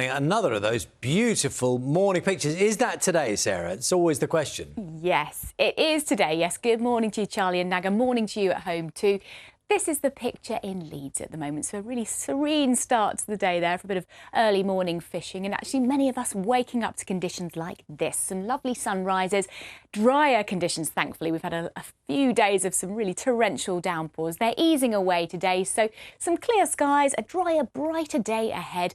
Another of those beautiful morning pictures. Is that today, Sarah? It's always the question. Yes, it is today. Yes, good morning to you, Charlie and Naga. Morning to you at home too. This is the picture in Leeds at the moment, so a really serene start to the day there for a bit of early morning fishing, and actually many of us waking up to conditions like this. Some lovely sunrises, drier conditions, thankfully. We've had a few days of some really torrential downpours. They're easing away today, so some clear skies, a drier, brighter day ahead.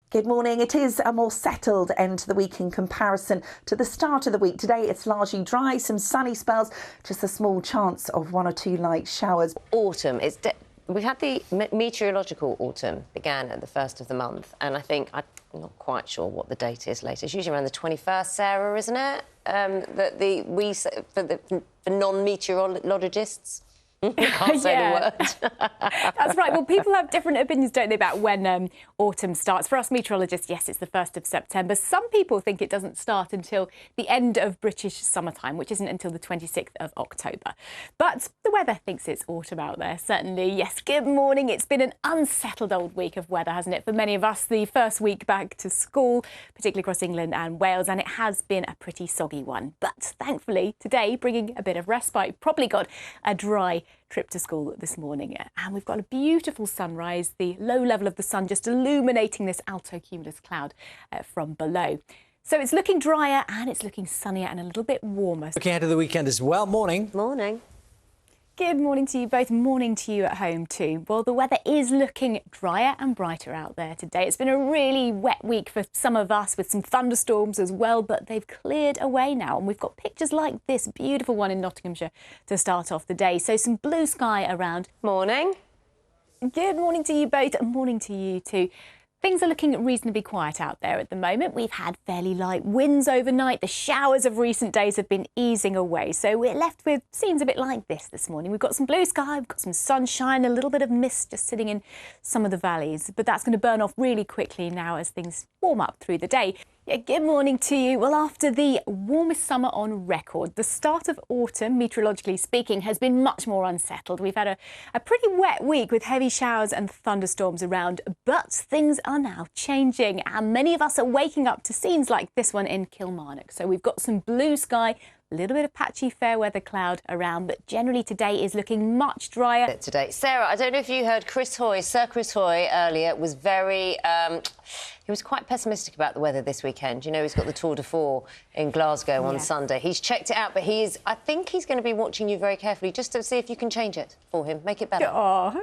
Good morning. It is a more settled end to the week in comparison to the start of the week. Today it's largely dry, some sunny spells, just a small chance of one or two light showers. Autumn, we've had the meteorological autumn began at the first of the month, and I think, I'm not quite sure what the date is later. It's usually around the 21st, Sarah, isn't it? For non-meteorologists. Can't say the word. That's right. Well, people have different opinions, don't they, about when autumn starts. For us meteorologists, yes, it's the 1st of September. Some people think it doesn't start until the end of British summertime, which isn't until the 26th of October. But the weather thinks it's autumn out there, certainly. Yes, good morning. It's been an unsettled old week of weather, hasn't it? For many of us, the first week back to school, particularly across England and Wales, and it has been a pretty soggy one. But thankfully, today, bringing a bit of respite, probably got a dry trip to school this morning, and we've got a beautiful sunrise, the low level of the sun just illuminating this altocumulus cloud from below. So it's looking drier and it's looking sunnier and a little bit warmer. Looking ahead to the weekend as well. Morning. Morning. Good morning to you both. Morning to you at home too. Well, the weather is looking drier and brighter out there today. It's been a really wet week for some of us with some thunderstorms as well, but they've cleared away now. And we've got pictures like this beautiful one in Nottinghamshire to start off the day. So some blue sky around. Morning. Good morning to you both and morning to you too. Things are looking reasonably quiet out there at the moment. We've had fairly light winds overnight. The showers of recent days have been easing away. So we're left with scenes a bit like this morning. We've got some blue sky, we've got some sunshine, a little bit of mist just sitting in some of the valleys. But that's going to burn off really quickly now as things warm up through the day. Yeah, good morning to you. Well, after the warmest summer on record, the start of autumn, meteorologically speaking, has been much more unsettled. We've had a pretty wet week with heavy showers and thunderstorms around, but things are now changing and many of us are waking up to scenes like this one in Kilmarnock. So we've got some blue sky, a little bit of patchy fair weather cloud around, but generally today is looking much drier. Today, Sarah, I don't know if you heard Sir Chris Hoy earlier was very... he was quite pessimistic about the weather this weekend. You know, he's got the Tour de Force in Glasgow on Sunday. He's checked it out, but I think he's going to be watching you very carefully just to see if you can change it for him, make it better. Oh,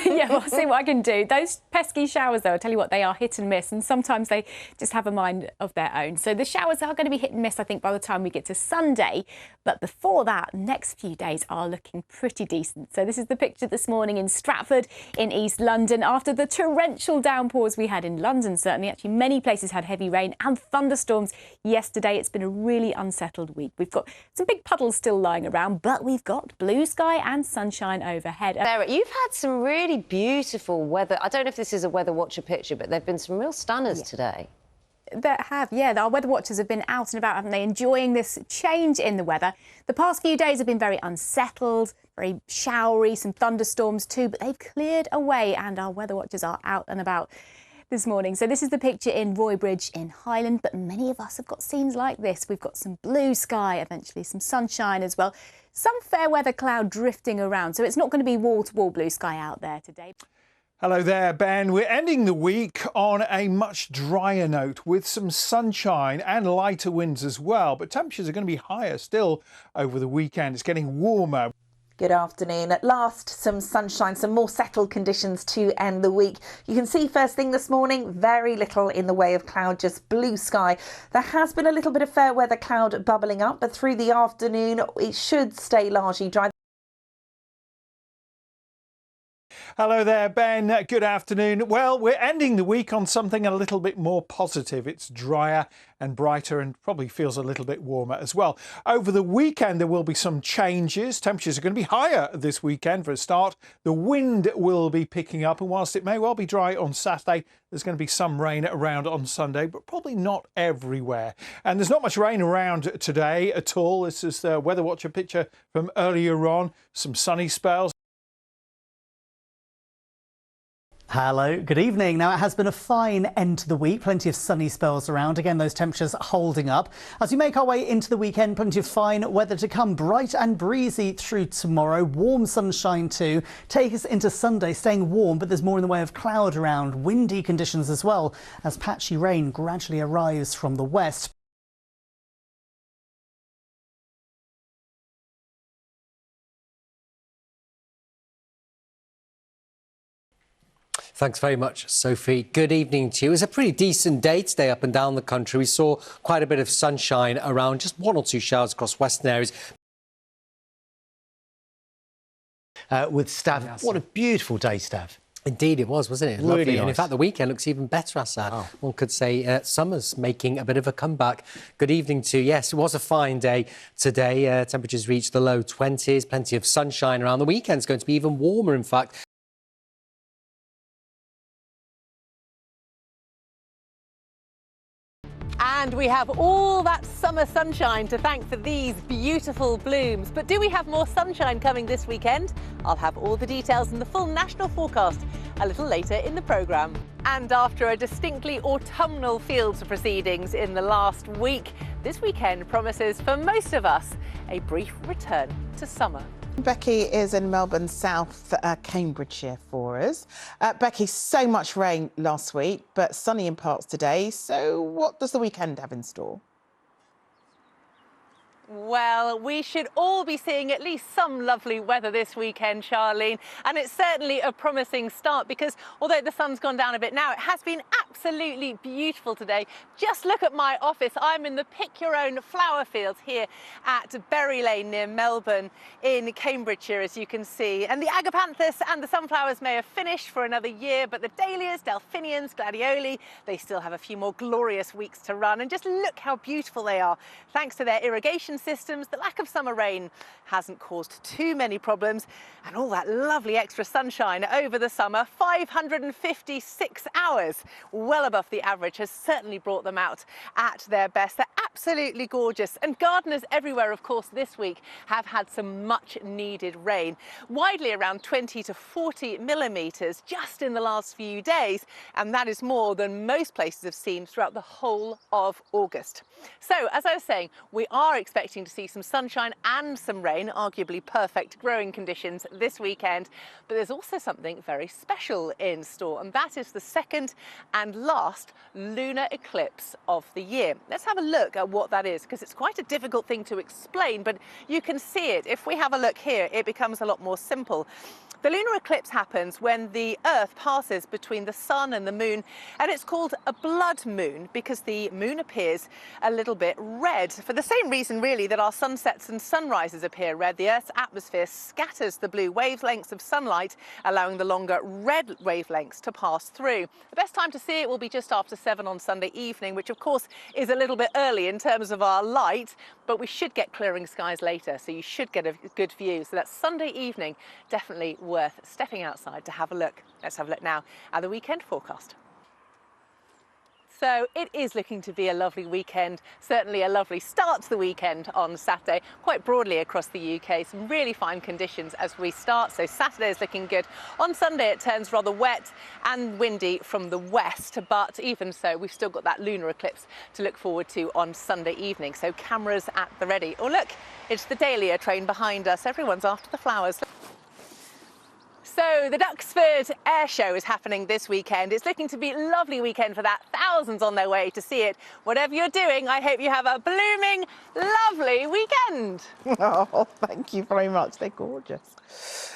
yeah, well, I'll see what I can do. Those pesky showers, though, I'll tell you what, they are hit and miss, and sometimes they just have a mind of their own. So the showers are going to be hit and miss, I think, by the time we get to Sunday. But before that, next few days are looking pretty decent. So this is the picture this morning in Stratford in East London after the torrential downpours we had in London, certainly. Actually, many places had heavy rain and thunderstorms yesterday. It's been a really unsettled week. We've got some big puddles still lying around, but we've got blue sky and sunshine overhead. Sarah, you've had some really beautiful weather. I don't know if this is a weather watcher picture, but there have been some real stunners today. That have, yeah. Our weather watchers have been out and about, haven't they, enjoying this change in the weather. The past few days have been very unsettled, very showery, some thunderstorms too, but they've cleared away and our weather watchers are out and about this morning. So this is the picture in Roybridge in Highland, but many of us have got scenes like this. We've got some blue sky, eventually some sunshine as well, some fair weather cloud drifting around. So it's not going to be wall-to-wall blue sky out there today. Hello there, Ben. We're ending the week on a much drier note with some sunshine and lighter winds as well. But temperatures are going to be higher still over the weekend. It's getting warmer. Good afternoon. At last, some sunshine, some more settled conditions to end the week. You can see first thing this morning, very little in the way of cloud, just blue sky. There has been a little bit of fair weather cloud bubbling up, but through the afternoon, it should stay largely dry. Hello there, Ben. Good afternoon. Well, we're ending the week on something a little bit more positive. It's drier and brighter and probably feels a little bit warmer as well. Over the weekend, there will be some changes. Temperatures are going to be higher this weekend for a start. The wind will be picking up, and whilst it may well be dry on Saturday, there's going to be some rain around on Sunday, but probably not everywhere. And there's not much rain around today at all. This is the Weather Watcher picture from earlier on. Some sunny spells. Hello, good evening. Now, it has been a fine end to the week. Plenty of sunny spells around. Again, those temperatures holding up. As we make our way into the weekend, plenty of fine weather to come. Bright and breezy through tomorrow. Warm sunshine too. Take us into Sunday, staying warm, but there's more in the way of cloud around. Windy conditions as well, as patchy rain gradually arrives from the west. Thanks very much, Sophie. Good evening to you. It was a pretty decent day today up and down the country. We saw quite a bit of sunshine around, just one or two showers across western areas. With Stav. Yes, what a beautiful day, Stav. Indeed it was, wasn't it? Really Lovely. nice. And in fact, the weekend looks even better, Assad. Wow. One could say summer's making a bit of a comeback. Good evening to you. Yes, it was a fine day today. Temperatures reached the low 20s. Plenty of sunshine around. The weekend's going to be even warmer, in fact. And we have all that summer sunshine to thank for these beautiful blooms. But do we have more sunshine coming this weekend? I'll have all the details in the full national forecast a little later in the programme. And after a distinctly autumnal fields of proceedings in the last week, this weekend promises for most of us a brief return to summer. Becky is in Melbourne, South Cambridgeshire for us. Becky, so much rain last week, but sunny in parts today. So what does the weekend have in store? Well, we should all be seeing at least some lovely weather this weekend, Charlene. And it's certainly a promising start because although the sun's gone down a bit now, it has been absolutely beautiful today. Just look at my office. I'm in the Pick Your Own flower fields here at Berry Lane near Melbourne in Cambridgeshire, as you can see. And the agapanthus and the sunflowers may have finished for another year, but the dahlias, delphiniums, gladioli, they still have a few more glorious weeks to run. And just look how beautiful they are. Thanks to their irrigation systems, the lack of summer rain hasn't caused too many problems, and all that lovely extra sunshine over the summer, 556 hours, well above the average, has certainly brought them out at their best. They're absolutely gorgeous, and gardeners everywhere, of course, this week have had some much needed rain, widely around 20 to 40 millimetres just in the last few days, and that is more than most places have seen throughout the whole of August. So, as I was saying, we are expecting to see some sunshine and some rain, arguably perfect growing conditions this weekend. But there's also something very special in store, and that is the second and last lunar eclipse of the year. Let's have a look at what that is, because it's quite a difficult thing to explain, but you can see it. If we have a look here, it becomes a lot more simple. The lunar eclipse happens when the Earth passes between the sun and the moon, and it's called a blood moon because the moon appears a little bit red. For the same reason, really, that our sunsets and sunrises appear red, the Earth's atmosphere scatters the blue wavelengths of sunlight, allowing the longer red wavelengths to pass through. The best time to see it will be just after 7 on Sunday evening, which of course is a little bit early in terms of our light, but we should get clearing skies later, so you should get a good view. So that's Sunday evening, definitely worth stepping outside to have a look. Let's have a look now at the weekend forecast. So it is looking to be a lovely weekend, certainly a lovely start to the weekend on Saturday, quite broadly across the UK. Some really fine conditions as we start. So Saturday is looking good. On Sunday it turns rather wet and windy from the west, but even so we've still got that lunar eclipse to look forward to on Sunday evening. So cameras at the ready. Oh look, it's the dahlia train behind us. Everyone's after the flowers. So the Duxford Air Show is happening this weekend. It's looking to be a lovely weekend for that. Thousands on their way to see it. Whatever you're doing, I hope you have a blooming, lovely weekend. Oh, thank you very much. They're gorgeous.